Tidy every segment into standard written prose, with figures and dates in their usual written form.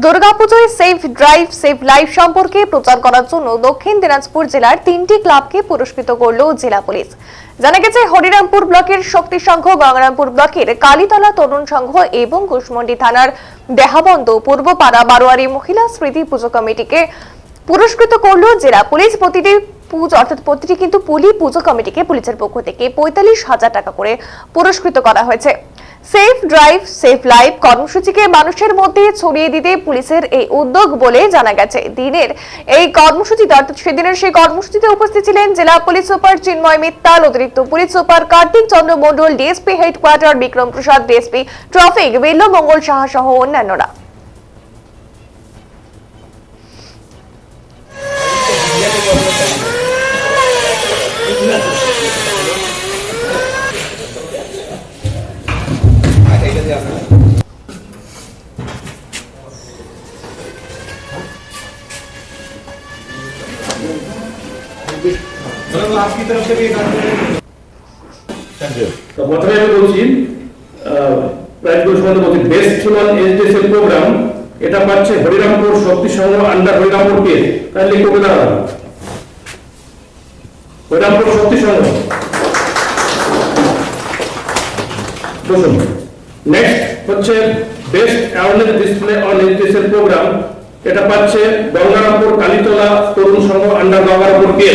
দুর্গাপূজায় safe drive safe life সম্পর্কে প্রচার করার জন্য দক্ষিণ দিনাজপুর জেলার 3টি ক্লাবকে পুরস্কৃত করল জেলা পুলিশ। জানা গেছে হরিরামপুর ব্লকের শক্তি সংঘ, গঙ্গারামপুর ব্লকের কালীতলা তরুণ সংঘ এবং কুশমন্ডি থানার দেহাবন্দ পূর্বপাড়া বারোয়ারি মহিলা স্মৃতি পুজো কমিটিকে পুরস্কৃত করল জেলা পুলিশ। প্রতিটি কিন্তু পুজো কমিটিকে পুলিশের পক্ষ থেকে 45,000 টাকা করে পুরস্কৃত করা হয়েছে। সেফ ড্রাইভ সেফ লাইফ কর্মসূচিকে মানুষের মধ্যে ছড়িয়ে দিতে পুলিশের এই উদ্যোগ বলে জানা গেছে। সেদিনের সেই কর্মসূচিতে উপস্থিত ছিলেন জেলা পুলিশ সুপার চিন্ময় মিত্তাল, অতিরিক্ত পুলিশ সুপার কার্তিক চন্দ্র মণ্ডল, ডিএসপি হেডকোয়ার্টার বিক্রম প্রসাদ, ডিএসপি ট্রাফিক বেল্ল মঙ্গল সাহা সহ অন্যান্যরা। आपकी तरफ से भी तो प्रथमे আমি বলছি প্রাইজ ঘোষণা করছি বেস্ট ওয়ান এডুকেশন প্রোগ্রাম এটা পাচ্ছে হরিরামপুর শক্তি সংঘ আন্ডার হরিরামপুর কে তাহলে লিখে দাও হরিরামপুর শক্তি সংঘ। বলুন নেক্সট হচ্ছে best awareness display on education program এটা পাচ্ছে গঙ্গারামপুর কালীতলা তরুণ সংঘ আন্ডার গঙ্গারামপুর কে।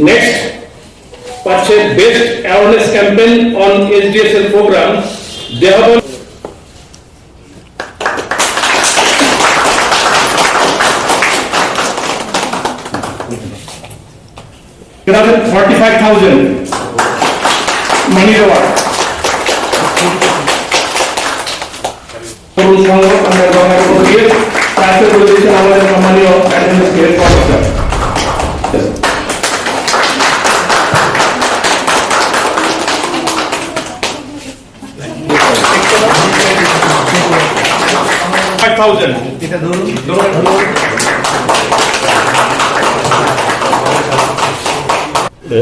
Next, purchase best awareness campaign on SDSL program. They have 45,000 money award. তরুণ সংঘ আমরা গঙ্গারামপুর দিয়ে তাতে বলেছে আমাদের সম্মানীয় অ্যাটেন্ডেন্স গ্রেড কর্মকর্তা। 5,000 এটা ধরুন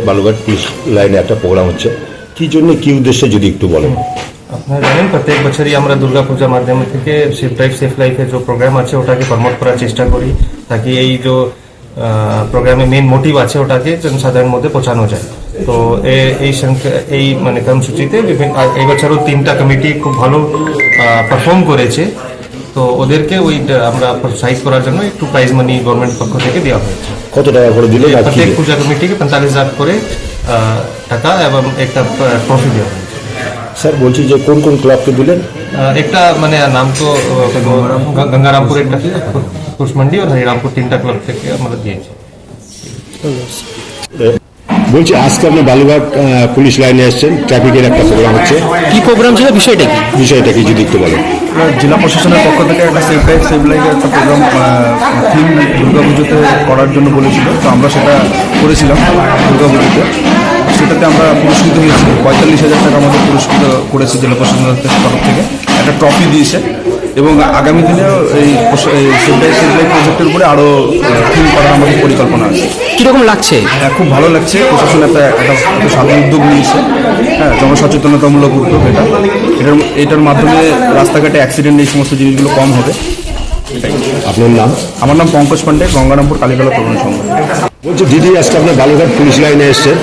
বালুঘাট পুলিশ লাইনে একটা প্রোগ্রাম হচ্ছে, কি জন্য কি উদ্দেশ্যে যদি একটু বলেন। আপনারা জানেন প্রত্যেক বছরই আমরা দুর্গাপূজার মাধ্যমে থেকে সেফ ড্রাইভ সেফ লাইফের যে প্রোগ্রাম আছে ওটাকে প্রমোট করার চেষ্টা করি, তাকি এই যে প্রোগ্রামে মেন মোটিভ আছে ওটাকে জনসাধারণের মধ্যে পৌঁছানো যায়। তো এই মানে কর্মসূচিতে এই বছরও 3টা কমিটি খুব ভালো পারফর্ম করেছে, তো ওদেরকে ওই আমরা প্রোৎসাহিত করার জন্য একটু প্রাইজ মানি গভর্নমেন্ট পক্ষ থেকে দেওয়া হয়েছে। কত টাকা করে দিলে? প্রত্যেক পূজা কমিটিকে 45,000 করে টাকা এবং একটা ট্রফি দেওয়া হয়েছে। স্যার বলছি যে কোন কোন ক্লাবকে দিলেন? একটা মানে নাম তো গঙ্গারামপুর, একটা কুশমন্ডি আর হরিরামপুর 3টা ক্লাব থেকে আমরা দিয়েছি। বলছি আজকে আপনি বালুঘাট পুলিশ লাইনে এসেছেন, ট্রাফিকের একটা প্রোগ্রাম হচ্ছে, কি প্রোগ্রাম ছিল, বিষয়টা কি যদি একটু বলেন। জেলা প্রশাসনের পক্ষ থেকে একটা সেফ ড্রাইভ সেফ লাইফের একটা প্রোগ্রাম থিম দুর্গাপুজোতে করার জন্য বলেছিল, তো আমরা সেটা করেছিলাম দুর্গাপুজোতে। সেটাতে আমরা পুরস্কৃত হয়েছি, 45,000 টাকা আমাদের পুরস্কৃত করেছে জেলা প্রশাসনের তরফ থেকে, একটা ট্রফি দিয়েছে এবং আগামী দিনেও এই সেফ ড্রাইভ সেফ লাইফ প্রজেক্টের উপরে আরও থিম করার আমাদের পরিকল্পনা আছে। কীরকম লাগছে? হ্যাঁ, খুব ভালো লাগছে। প্রশাসন একটা সাধারণ উদ্যোগ নিয়েছে, হ্যাঁ, জনসচেতনতামূলক উদ্যোগ এটার মাধ্যমে রাস্তাঘাটে অ্যাক্সিডেন্ট এই সমস্ত জিনিসগুলো কম হবে। আপনার নাম? আমার নাম পঙ্কজ পান্ডে, গঙ্গারামপুর কালীতলা তরুণ সংঘ। বলছি দিদি আজকে আপনার বালুঘাট পুলিশ লাইনে এসছেন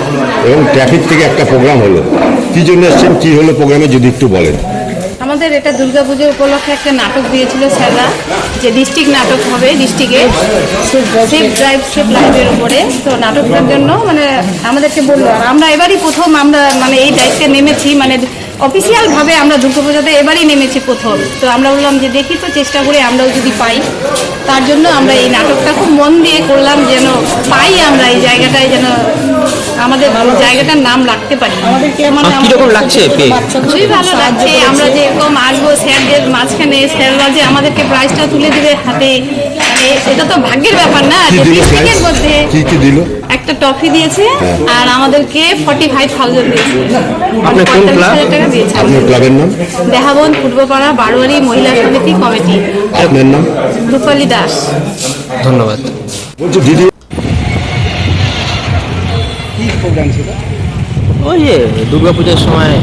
এবং ট্রাফিক থেকে একটা প্রোগ্রাম হলো, কি জন্য এসছেন, কি হলো প্রোগ্রামে যদি একটু বলেন। আমাদের এটা দুর্গাপুজো উপলক্ষে একটা নাটক দিয়েছিল স্যাররা, যে ডিস্ট্রিক্ট নাটক হবে, ডিস্ট্রিক্টে সেফ ড্রাইভ সেফ লাইফের উপরে। তো নাটকটার জন্য মানে আমাদেরকে বললো, আর আমরা এবারই প্রথম আমরা মানে এই দায়িত্বে নেমেছি, মানে অফিসিয়াল ভাবে আমরা দুর্গাপূজাতে এবারই নেমেছি প্রথম। তো আমরা বললাম যে দেখি তো চেষ্টা করে আমরাও যদি পাই, তার জন্য আমরা এই নাটকটা খুব মন দিয়ে করলাম, যেন পাই আমরা এই জায়গাটায়, যেন আমাদের জায়গাটার নাম রাখতে পারি। কিরকম লাগছে? খুবই ভালো লাগছে। আমরা যেরকম আসবো স্যারদের মাঝখানে, স্যাররা যে আমাদেরকে প্রাইজটা তুলে দিবে হাতে, মানে এটা তো ভাগ্যের ব্যাপার না। ডিস্ট্রিক্টের মধ্যে একটা ট্রফি দিয়েছে আর আমাদেরকে 45,000 দিয়েছে। আপনার কোন ক্লাব? 45,000 টাকা দিয়েছে। আপনার ক্লাবের নাম? দেহাবন পূর্বপাড়া বারোয়ারি মহিলা সমিতি কমিটি। আপনার নাম? রূপালী দাস। ধন্যবাদ। বলছি দিদি ওই যে দুর্গাপূজার সময়